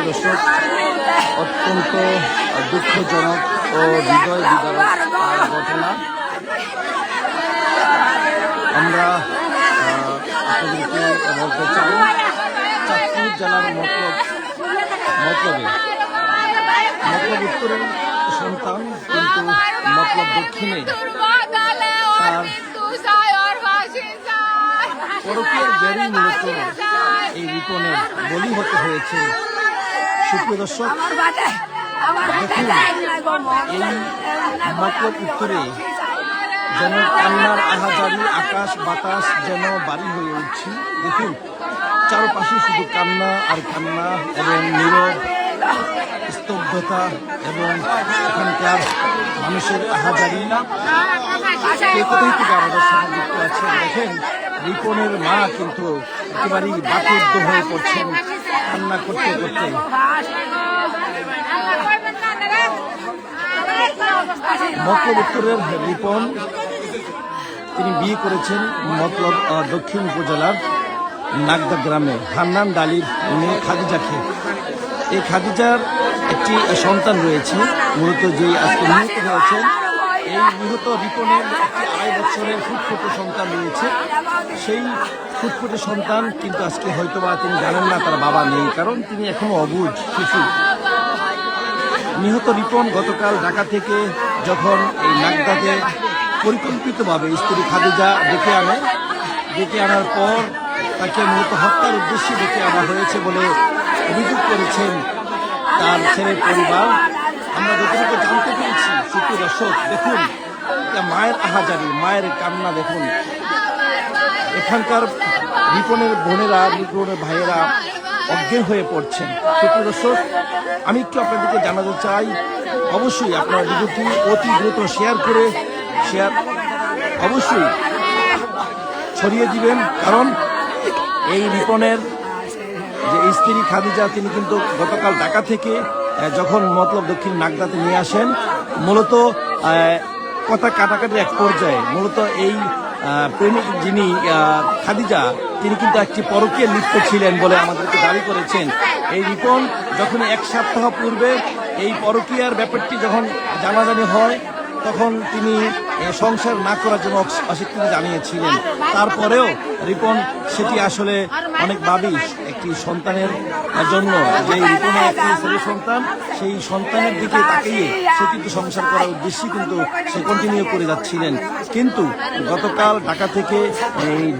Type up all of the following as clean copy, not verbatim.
দর্শক, অত্যন্ত দুঃখজনক ও হৃদয় বিদারক ঘটনা। আমরা আপনাদেরকে বলতে চাই, চাঁদপুর জেলার মতলব উত্তরের সন্তান, কিন্তু মতলব দক্ষিণে তার পরকীয়ার জেরে মূলত এই রিপনের বলি হতে হয়েছে। সুপ্রিয় দর্শক, দেখুন এই মতলব উত্তরে যেন কান্নার আহাজারি, আকাশ বাতাস যেন বাড়ি হয়ে উঠছে। দেখুন চারপাশে শুধু কান্না আর কান্না এবং নীরব স্তব্ধতা এবং এখানকার মানুষের আহাজারি। কোথায় থেকে আমাদের সঙ্গে যুক্ত আছেন, দেখেন রিপনের মা কিন্তু একেবারেই বাকরুদ্ধ হয়ে পড়ছেন কান্না করতে করতে। মতলব উত্তরের রিপন, তিনি বিয়ে করেছেন মতলব দক্ষিণ উপজেলার নাগদা গ্রামে হান্নান ডালির মেয়ে খাদিজাকে। এই খাদিজার একটি সন্তান রয়েছে, মূলত যেই আজকে নিহত হয়েছেন। এই নিহত রিপনের একটি 2.5 বছরের ফুটফুটে সন্তান রয়েছে। সেই ফুটফুটে সন্তান কিন্তু আজকে হয়তোবা তিনি জানেন না তার বাবা নেই, কারণ তিনি এখনো অবুঝ শিশু। নিহত রিপন গতকাল ঢাকা থেকে যখন এই নাগদাতে পরিকল্পিতভাবে স্ত্রী খাদিজা ডেকে আনার পর তাকে মূলত হত্যার উদ্দেশ্যে ডেকে আনা হয়েছে বলে অভিযোগ করেছেন তার ছেলের পরিবার। আমরা যতটুকু জানতে পেরেছি, সুপ্রিয় দর্শক, দেখুন মায়ের আহাজারি, মায়ের কান্না দেখুন। এখানকার রিপনের বোনেরা, রিপনের ভাইয়েরা অজ্ঞান হয়ে পড়ছেন। সুপ্রিয় দর্শক, আমি একটু আপনাদেরকে জানাতে চাই, অবশ্যই আপনার ভিডিওটি অতি দ্রুত শেয়ার অবশ্যই ছড়িয়ে দিবেন, কারণ এই রিপনের যে স্ত্রী খাদিজা, তিনি কিন্তু গতকাল ঢাকা থেকে যখন মতলব দক্ষিণ নাগদাতে নিয়ে আসেন, মূলত কথা কাটাকাটির এক পর্যায়ে মূলত এই প্রেমিক যিনি খাদিজা, তিনি কিন্তু একটি পরকীয়ায় লিপ্ত ছিলেন বলে আমাদেরকে দাবি করেছেন। এই রিপন যখন 1 সপ্তাহ পূর্বে এই পরকীয়ার ব্যাপারটি যখন জানাজানি হয়, তখন তিনি সংসার না করার জন্য অস্বীকৃতি জানিয়েছিলেন। তারপরেও রিপন সেটি আসলে অনেক ভাবি একটি সন্তানের জন্য, যে রিপনের একটি ছেলে সন্তান, সেই সন্তানের দিকে তাকিয়ে সে কিন্তু সংসার করার উদ্দেশ্যে কিন্তু সে কন্টিনিউ করে যাচ্ছিলেন। কিন্তু গতকাল ঢাকা থেকে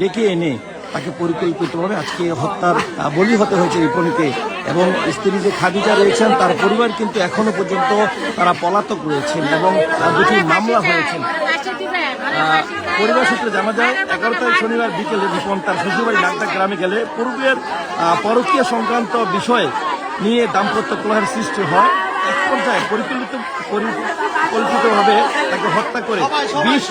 ডেকে এনে তাকে পরিকল্পিতভাবে আজকে হত্যার বলি হতে হয়েছে রিপনকে। এবং স্ত্রী যে খাদিজা রয়েছেন, তার পরিবার কিন্তু এখনো পর্যন্ত তারা পলাতক রয়েছেন এবং 2টি মামলা হয়েছেন। পরিবার সূত্রে জানা যায়, 11 তারিখ শনিবার বিকেলে রিপন তার শ্বশুরবাড়ি নাগদা গ্রামে গেলে পূর্বের পরকীয়া সংক্রান্ত বিষয়ে নিয়ে দাম্পত্য কলহের সৃষ্টি হয়। এক পর্যায়ে পরিকল্পিতভাবে তাকে হত্যা করে বিষ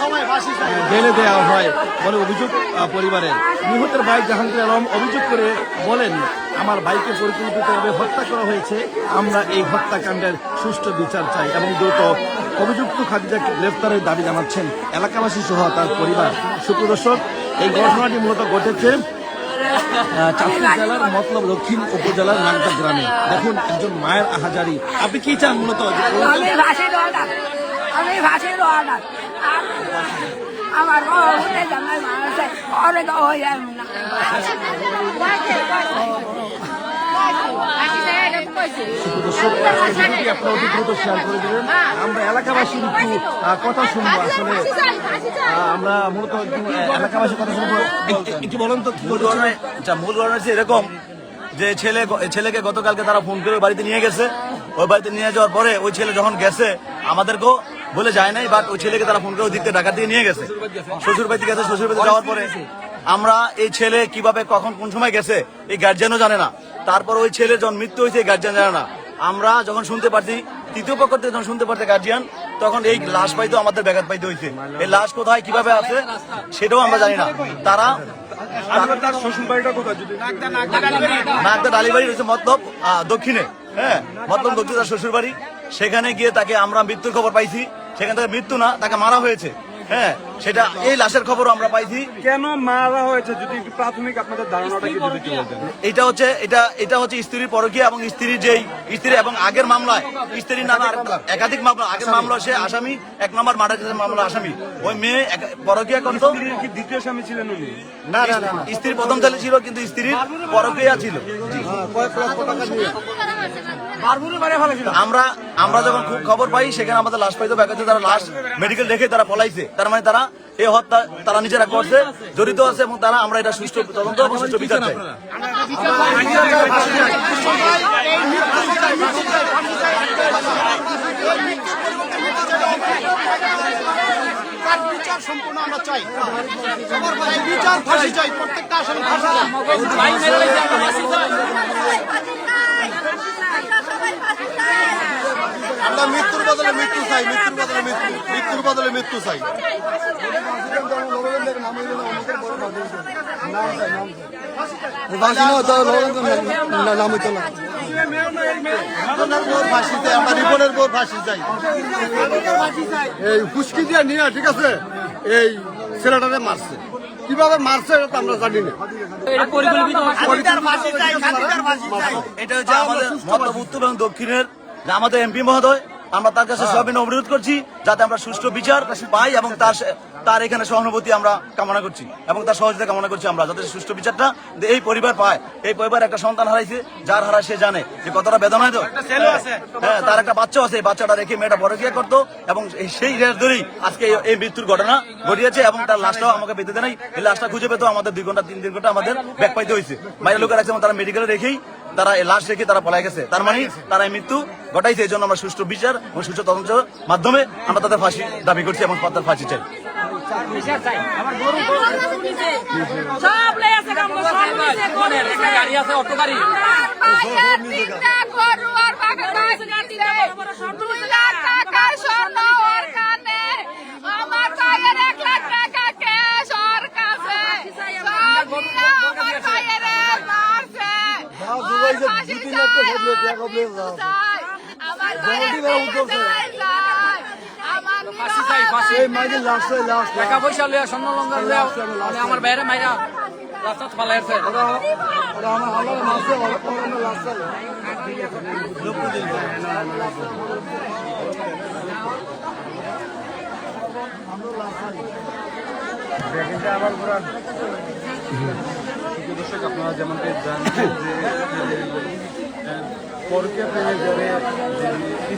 ঢেলে দেওয়া হয় বলে অভিযোগ পরিবারের। নিহতের ভাই জাহাঙ্গীর আলম অভিযোগ করে বলেন, আমার ভাইকে পরিকল্পিতভাবে হত্যা করা হয়েছে, আমরা এই হত্যাকাণ্ডের সুষ্ঠু বিচার চাই এবং দ্রুত অভিযুক্ত খাদিজাকে গ্রেফতারের দাবি জানাচ্ছেন এলাকাবাসী সহ তার পরিবার। সুপ্রিয় দর্শক, এই ঘটনাটি মূলত ঘটেছে চাঁদপুর জেলার মতলব দক্ষিণ উপজেলার নাগদা গ্রামে। দেখুন একজন মায়ের আহাজারি। আপনি কি চান মূলত? আমার আপনারা অতি দ্রুত শেয়ার করে দেবেন। আমরা এলাকাবাসীর একটু কথা শুনবো। আসলে আমরা মূলত এলাকাবাসীর কথা শুনবো। একটু বলেন তো মূল ঘটনা হচ্ছে এরকম যে ছেলেকে গতকালকে তারা ফোন করে বাড়িতে নিয়ে গেছে। ওই বাড়িতে নিয়ে যাওয়ার পরে ওই ছেলে যখন গেছে আমাদেরকেও বলে যায় নাই, বাট ওই ছেলেকে তারা ফোন করে ওদিকে ঢাকা থেকে নিয়ে গেছে, শ্বশুর বাড়িতে গেছে। শ্বশুর বাড়িতে যাওয়ার পরে আমরা এই ছেলে কিভাবে কখন কোন সময় গেছে এই গার্জিয়ানও জানে না। তারপর ওই ছেলের যখন মৃত্যু হয়েছে এই গার্জিয়ান জানে না। আমরা যখন শুনতে পারছি, তৃতীয় পক্ষ থেকে যখন শুনতে পারছে গার্জিয়ান, তখন এই লাশ পাইতে আমাদের ব্যাঘাত পাইতে হয়েছে। এই লাশ কোথায় কিভাবে আছে সেটাও আমরা জানি না। তারা নাগদা ডালিবাড়ি রয়েছে মতলব দক্ষিণে, হ্যাঁ মতলব দক্ষিণে তার শ্বশুর বাড়ি। সেখানে গিয়ে তাকে আমরা মৃত্যুর খবর পাইছি। সেখান থেকে মৃত্যু না, তাকে মারা হয়েছে। হ্যাঁ সেটা এই লাশের খবর আমরা পাইছি। কেন মারা হয়েছে যদি একটু প্রাথমিক আপনাদের ধারণাটা কি যদি বলতেন? এটা হচ্ছে স্ত্রীর পরকীয়া এবং স্ত্রীর যেই স্ত্রী এবং আগের মামলায় স্ত্রীর নামে একাধিক মামলা, আগের মামলা সে আসামি, 1 নম্বর মার্ডার কেসের মামলা আসামি। ওই মেয়ে পরকীয়া করত। কি দ্বিতীয় স্বামী ছিলেন উনি? না, স্ত্রীর প্রথম ছেলে ছিল কিন্তু স্ত্রীর পরকীয়া ছিল। আমরা যখন খুব খবর পাই সেখানে আমাদের লাশ পাইতে ব্যাপারে তারা লাশ মেডিকেল রেখে তারা পলাইছে। তার মানে তারা এই হত্যা তারা নিজেরা করছে, জড়িত আছে এবং তারা আমরা এটা সুষ্ঠু তদন্ত এবং সুষ্ঠু বিচার চাই। বিচার সম্পূর্ণ আমরা চাই, বিচার ফাঁসি চাই, প্রত্যেকটা আসামি ফাঁসি চাই। আমরা মৃত্যুর বদলে মৃত্যু চাই, মৃত্যুর বদলে মৃত্যু, মৃত্যুর বদলে মৃত্যু চাই। আমরা রিপনের বোর ফাঁসি চাই। এই হুস্কি দিয়ে নিয়ে ঠিক আছে এই ছেলেটাকে মারছে, কিভাবে মারছে এটা তো আমরা জানি না। এটা হচ্ছে আমাদের মধ্য উত্তর এবং দক্ষিণের আমাদের এমপি মহোদয়, আমরা তার কাছে সবিনয় অনুরোধ করছি যাতে আমরা সুষ্ঠু বিচার পাই এবং তার এখানে সহানুভূতি আমরা কামনা করছি এবং তার সহযোগিতা কামনা করছি আমরা, যাতে সুষ্ঠু বিচারটা এই পরিবার পায়। এই পরিবার একটা সন্তান হারাইছে, যার হারা সে জানে যে কতটা বেদনা হয়। তো হ্যাঁ, তার একটা বাচ্চা আছে, এই বাচ্চাটা রেখে মেয়েটা পরকীয়া করতো এবং সেই ধরেই আজকে এই মৃত্যুর ঘটনা ঘটিয়েছে এবং তার লাশটাও আমাকে পেতে দেয় নাই। এই লাশটা খুঁজে পেতো আমাদের 2 ঘন্টা 3 ঘন্টা আমাদের ব্যাক পাইতে হয়েছে। বাইরের লোকের আছে এবং তারা মেডিকেলে রেখেই তারা এই লাশ রেখে তারা পলাই গেছে। তার মানে তারা এই মৃত্যু ঘটাইছে। এই জন্য আমরা সুষ্ঠু বিচার এবং সুষ্ঠু তদন্তের মাধ্যমে আমরা তাদের ফাঁসি দাবি করছি এবং তাদের ফাঁসি চাই। গাড়ি আছে, অটো গাড়ি টাকা পয়সা লিয়া স্বর্ণ লঙ্কা লিয়া আমার বাইরে মাইরা রাস্তা ফালাইছে। দর্শক আপনারা যেমনটা জানেন যে পরকীয়া প্রেমে যারা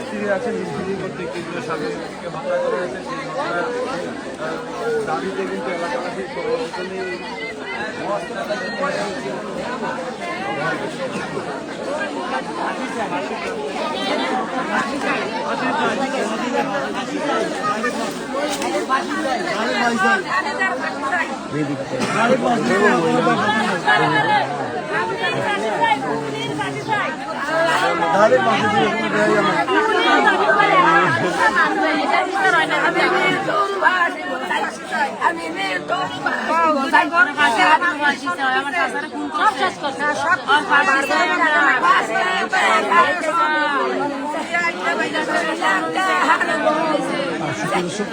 স্ত্রী আছেন, স্ত্রী করতে কিন্তু স্বামীকে হত্যা করা হয়েছে, সেই হত্যার দাবিতে কিন্তু এলাকাবাসী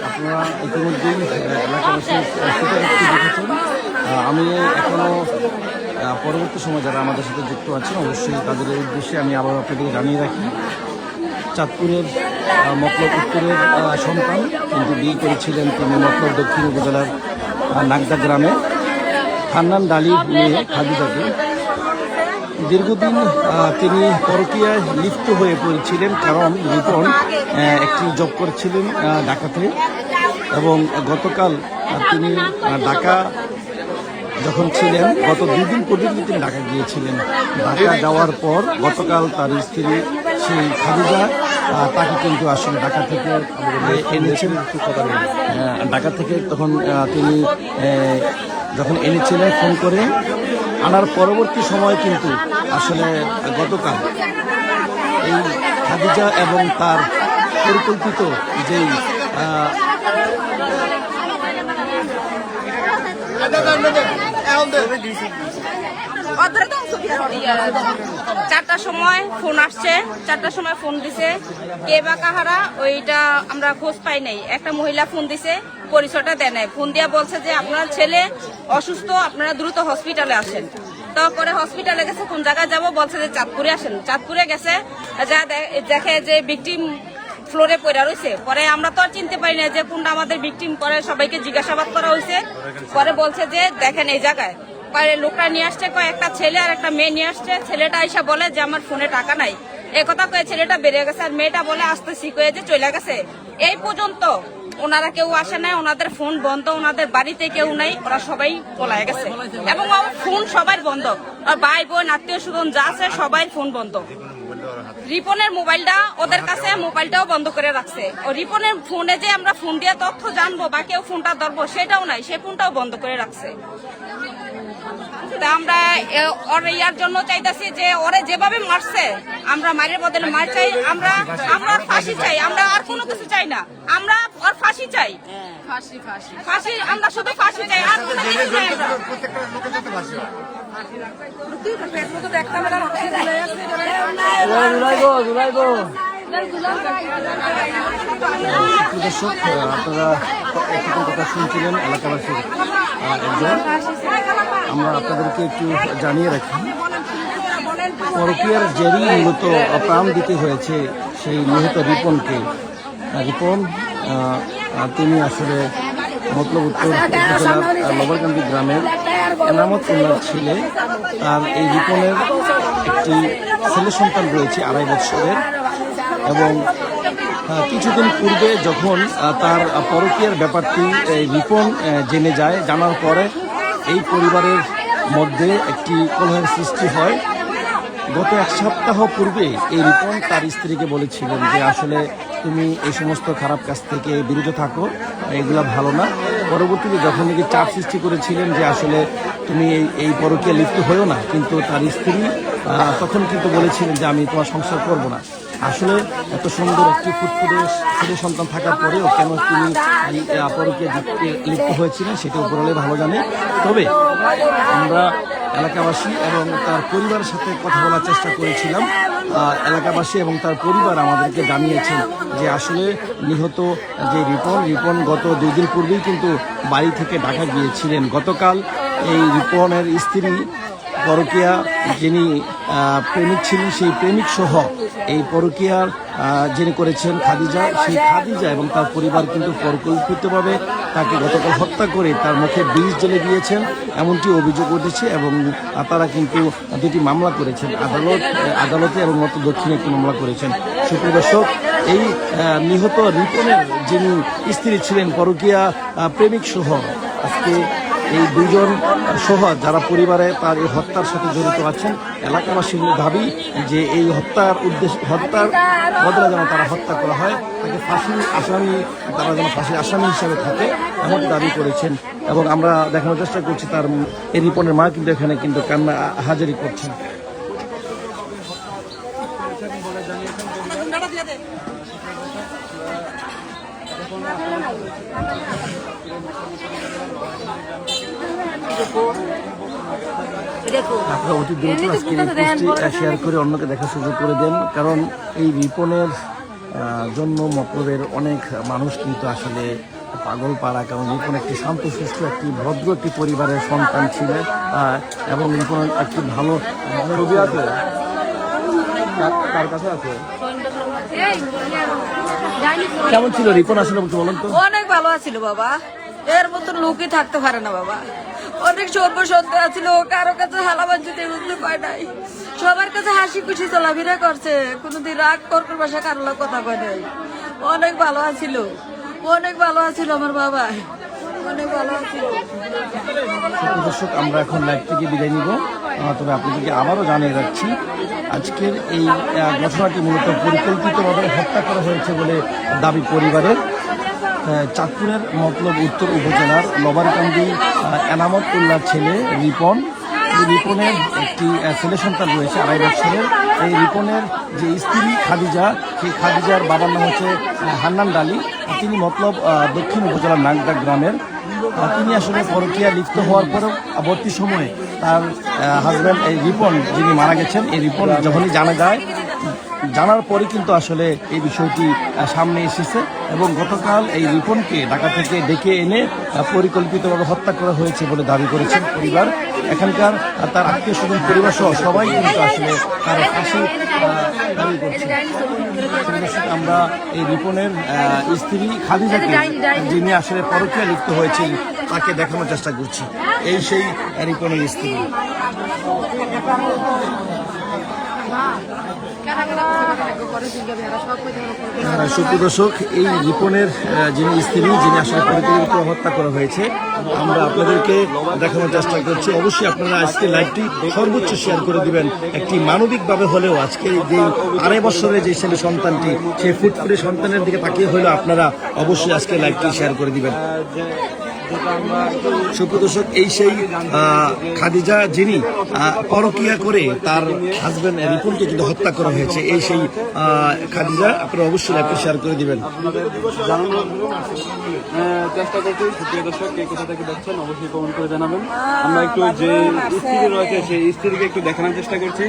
আপনারা ইতিমধ্যেই এলাকাবাসীর স্বীকারোক্তি দেখেছেন। আমি এখনো পরবর্তী সময় যারা আমাদের সাথে যুক্ত আছেন অবশ্যই তাদের উদ্দেশ্যে আমি আবার আপনাদের জানিয়ে রাখি, চাঁদপুরের মতলব উত্তরের সন্তান, কিন্তু বিয়ে করেছিলেন তিনি মতলব দক্ষিণ উপজেলার নাগদা গ্রামে হান্নান ডালির মেয়ে খাদিজাকে। দীর্ঘদিন তিনি পরকীয়ায় লিপ্ত হয়ে পড়েছিলেন, কারণ রিপন একটি জব করছিলেন ঢাকাতে এবং গতকাল তিনি ঢাকা যখন ছিলেন, গত 2 দিন পর্যন্ত তিনি ঢাকা গিয়েছিলেন। ঢাকা যাওয়ার পর গতকাল তার স্ত্রী সেই খাদিজা তাকে কিন্তু আসলে ঢাকা থেকে এনেছিলেন। ঢাকা থেকে তখন তিনি যখন এনেছিলেন ফোন করে আনার পরবর্তী সময় কিন্তু আসলে গতকাল এই খাদিজা এবং তার পরিকল্পিত যেই চারটার সময় ফোন আসছে, 4টার সময় ফোন দিছে, কে বা কাহারা ওইটা আমরা খোঁজ পাই নাই। একটা মহিলা ফোন দিছে, পরিচয়টা দেয় নাই। ফোন দিয়া বলছে যে আপনার ছেলে অসুস্থ, আপনারা দ্রুত হসপিটালে আসেন। তারপরে হসপিটালে গেছে, কোন জায়গায় যাব বলছে যে চাঁদপুরে আসেন। চাঁদপুরে গেছে, যা দেখে যে ভিকটিম ফ্লোরে পড়ে রয়েছে। পরে আমরা তো আর চিনতে পারি না যে কোনটা আমাদের ভিকটিম। পরে সবাইকে জিজ্ঞাসাবাদ করা হয়েছে। পরে বলছে যে দেখেন এই জায়গায় লোকটা নিয়ে আসছে, একটা ছেলে আর একটা মেয়ে নিয়ে আসছে। ছেলেটা আইসা বলে যে আমার ফোনে টাকা নাই, এই কথা কয়ে ছেলেটা বেরিয়ে গেছে। আর মেয়েটা বলে আসতে শিখে যে চলে গেছে। এই পর্যন্ত ওনারা কেউ আসে নাই, ওনাদের ফোন বন্ধ, ওনাদের বাড়িতে কেউ নাই, ওরা সবাই পলায় গেছে। এবং ফোন সবাই বন্ধ, আর ভাই বোন আত্মীয় স্বজন যা আছে সবাই ফোন বন্ধ। রিপনের মোবাইলটা ওদের কাছে, মোবাইলটাও বন্ধ করে রাখছে। ও রিপনের ফোনে যে আমরা ফোন দিয়ে তথ্য জানবো বা কেউ ফোনটা ধরবো সেটাও নাই, সে ফোনটাও বন্ধ করে রাখছে। আমরা ওর ইয়ার জন্য চাইতেছি যে ওরে যেভাবে মারছে, আমরা মারের বদলে মার চাই, আমরা ওর ফাঁসি চাই, আমরা আর কোনো কিছু চাই না, আমরা ওর ফাঁসি চাই, ফাঁসি, আমরা শুধু ফাঁসি চাই, আর কোনো কিছু চাই দর্শক, আপনারা একটু কথা শুনছিলেন এলাকাবাসীর একজন। আমরা আপনাদেরকে একটু জানিয়ে রাখি, পরকীয়ার জেরি মূলত প্রাণ দিতে হয়েছে সেই নিহত রিপনকে। রিপন তিনি আসলে মতলব উত্তর উপজেলার লবরকান্দি গ্রামের এনামত উল্লার ছেলে। আর এই রিপনের একটি ছেলে সন্তান রয়েছে 2.5 বছরের। এবং কিছুদিন পূর্বে যখন তার পরকীয়ার ব্যাপারটি রিপন জেনে যায়, জানার পরে এই পরিবারের মধ্যে একটি কলহের সৃষ্টি হয়। গত 1 সপ্তাহ পূর্বে এই রিপন তার স্ত্রীকে বলেছিলেন যে আসলে তুমি এই সমস্ত খারাপ কাজ থেকে বিরত থাকো, এগুলা ভালো না। পরবর্তীতে যখন নাকি চাপ সৃষ্টি করেছিলেন যে আসলে তুমি এই পরকীয়া লিপ্ত হয়েও না, কিন্তু তার স্ত্রী তখন কিন্তু বলেছিলেন যে আমি তোমার সংসার করব না। আসলে এত সুন্দর একটি ফুটফুটে ছেলে সন্তান থাকার পরেও কেন তিনি পরকীয়া লিপ্ত হয়েছিলেন সেটা উপরলে ভালো জানে। তবে আমরা এলাকাবাসী এবং তার পরিবারের সাথে কথা বলার চেষ্টা করেছিলাম। এলাকাবাসী এবং তার পরিবার আমাদেরকে জানিয়েছেন যে আসলে নিহত যে রিপন গত 2 দিন পূর্বেই কিন্তু বাড়ি থেকে ঢাকা গিয়েছিলেন। গতকাল এই রিপনের স্ত্রী পরকীয়া যিনি প্রেমিক ছিলেন, সেই প্রেমিক সহ এই পরকীয়ার যিনি করেছেন খাদিজা, সেই খাদিজা এবং তার পরিবার কিন্তু পরিকল্পিতভাবে তাকে গতকাল হত্যা করে তার মুখে বিষ জ্বেলে দিয়েছেন, এমনটি অভিযোগ উঠেছে। এবং তারা কিন্তু 2টি মামলা করেছেন আদালতে এবং মতো দক্ষিণে একটি মামলা করেছেন। সুপ্রিয় দর্শক, এই নিহত রিপনের যিনি স্ত্রী ছিলেন পরকীয়া প্রেমিক সহ, আজকে এই 2 জন সহ যারা পরিবারে তার এই হত্যার সাথে জড়িত আছেন, এলাকাবাসীর দাবি যে এই হত্যার বদলে যেন তারা হত্যা করা হয়, তাকে তারা যেন ফাঁসির আসামি হিসেবে থাকে, এমন দাবি করেছেন। এবং আমরা দেখানোর চেষ্টা করছি তার এই রিপনের মা কিন্তু এখানে কিন্তু কান্না হাজারি করছেন। আপনারা অতি দ্রুত আজকের এই পোস্টটি শেয়ার করে অন্যকে দেখার সুযোগ করে দেন, কারণ এই রিপনের জন্য মতলবের অনেক মানুষ কিন্তু আসলে পাগল পাড়া। কারণ রিপন একটি শান্তশিষ্ট একটি ভদ্র একটি পরিবারের সন্তান ছিলেন এবং রিপন একটি ভালো ছবি আছে তার কাছে আছে। কেমন ছিল রিপন আসলে বলুন তো? অনেক ভালো আছিল বাবা, এর মতন লোকই থাকতে পারে না বাবা। অনেক সর্বসন্ধ্যা ছিল, কারো কাছে হালাবাঞ্চিতে বুঝতে পায় নাই, সবার কাছে হাসি খুশি চলাফেরা করছে, কোনোদিন রাগ কর্কর ভাষা কারোর কথা কয় নাই। অনেক ভালো আছিল, অনেক ভালো আছিল আমার বাবা, অনেক ভালো আছিল। দর্শক, আমরা এখন লাইভ থেকে বিদায় নিব, তবে আপনাদেরকে আবারও জানিয়ে যাচ্ছি আজকের এই ঘটনাটি মূলত পরিকল্পিতভাবে হত্যা করা হয়েছে বলে দাবি পরিবারের। চাঁদপুরের মতলব উত্তর উপজেলার লবারকান্দি এনামত উল্লার ছেলে রিপন, এই রিপনের একটি ছেলে সন্তান রয়েছে 2.5 বছরের। এই রিপনের যে স্ত্রী খাদিজা, সেই খাদিজার বাবার নাম হচ্ছে হান্নান ডালি, তিনি মতলব দক্ষিণ উপজেলার নাগদা গ্রামের। তিনি আসলে পরকীয়া লিপ্ত হওয়ার পরেও পরবর্তী সময়ে তার হাজব্যান্ড এই রিপন যিনি মারা গেছেন, এই রিপন যখনই জানা যায়, জানার পরে কিন্তু আসলে এই বিষয়টি সামনে এসেছে এবং গতকাল এই রিপনকে ঢাকা থেকে ডেকে এনে পরিকল্পিতভাবে হত্যা করা হয়েছে বলে দাবি করেছেন পরিবার। এখানকার তার আত্মীয় স্বজন পরিবার সহ সবাই কিন্তু আসলে তার ফাঁসি দাবি করছে। আমরা এই রিপনের স্ত্রী খাদিজাকে, যিনি আসলে পরকীয়া লিপ্ত হয়েছেন, তাকে দেখানোর চেষ্টা করছি। এই সেই রিপনের স্ত্রী। সুপ্রিয় দর্শক, এই রিপনের যিনি স্ত্রী, যিনি আসলে পরিকল্পিত হত্যা করা হয়েছে, আমরা আপনাদেরকে দেখানোর চেষ্টা করছি। অবশ্যই আপনারা আজকে লাইভটি সর্বোচ্চ শেয়ার করে দিবেন। একটি মানবিকভাবে হলেও আজকে যে 2.5 বছরের যে ছেলে সন্তানটি, সেই ফুটফুটে সন্তানের দিকে তাকিয়ে হলেও আপনারা অবশ্যই আজকে লাইভটি শেয়ার করে দিবেন। সুপ্রিয় দর্শক, এই সেই খাদিজা যিনি পরকীয়া করে তার হাজবেন্ড রিপনকে কিন্তু হত্যা করা হয়েছে। এই সেই খাদিজা, আপনারা অবশ্যই লাইভটি শেয়ার করে দিবেন। জানানোর চেষ্টা করছি। সুপ্রিয় দর্শক, কে কোথা থেকে দেখছেন অবশ্যই কমেন্ট করে জানাবেন। আমরা একটু যে স্ত্রী রয়েছে সেই স্ত্রীকে একটু দেখানোর চেষ্টা করছি।